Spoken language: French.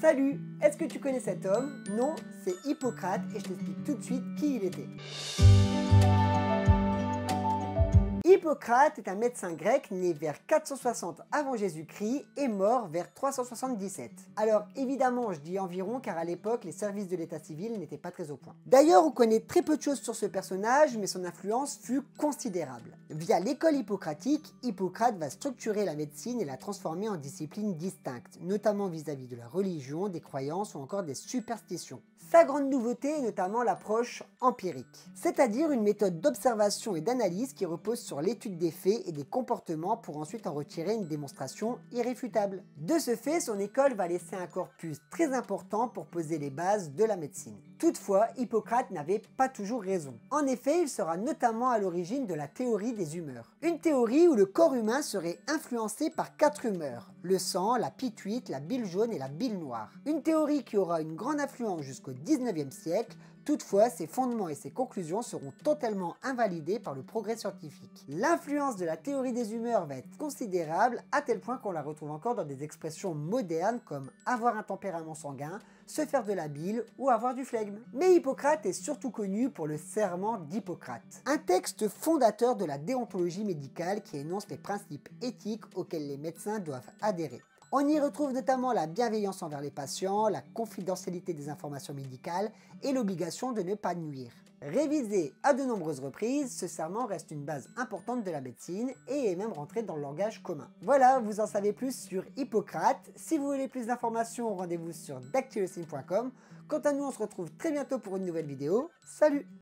Salut! Est-ce que tu connais cet homme? Non, c'est Hippocrate et je t'explique tout de suite qui il était. Hippocrate est un médecin grec né vers 460 avant Jésus-Christ et mort vers 377. Alors évidemment je dis environ car à l'époque les services de l'état civil n'étaient pas très au point. D'ailleurs on connaît très peu de choses sur ce personnage mais son influence fut considérable. Via l'école hippocratique, Hippocrate va structurer la médecine et la transformer en discipline distincte, notamment vis-à-vis de la religion, des croyances ou encore des superstitions. Sa grande nouveauté est notamment l'approche empirique, c'est-à-dire une méthode d'observation et d'analyse qui repose sur l'étude des faits et des comportements pour ensuite en retirer une démonstration irréfutable. De ce fait, son école va laisser un corpus très important pour poser les bases de la médecine. Toutefois, Hippocrate n'avait pas toujours raison. En effet, il sera notamment à l'origine de la théorie des humeurs. Une théorie où le corps humain serait influencé par 4 humeurs, le sang, la pituite, la bile jaune et la bile noire. Une théorie qui aura une grande influence jusqu'au 19e siècle. Toutefois, ses fondements et ses conclusions seront totalement invalidés par le progrès scientifique. L'influence de la théorie des humeurs va être considérable à tel point qu'on la retrouve encore dans des expressions modernes comme avoir un tempérament sanguin, se faire de la bile ou avoir du flegme. Mais Hippocrate est surtout connu pour le serment d'Hippocrate, un texte fondateur de la déontologie médicale qui énonce les principes éthiques auxquels les médecins doivent adhérer. On y retrouve notamment la bienveillance envers les patients, la confidentialité des informations médicales et l'obligation de ne pas nuire. Révisé à de nombreuses reprises, ce serment reste une base importante de la médecine et est même rentré dans le langage commun. Voilà, vous en savez plus sur Hippocrate. Si vous voulez plus d'informations, rendez-vous sur dactylosine.com. Quant à nous, on se retrouve très bientôt pour une nouvelle vidéo. Salut!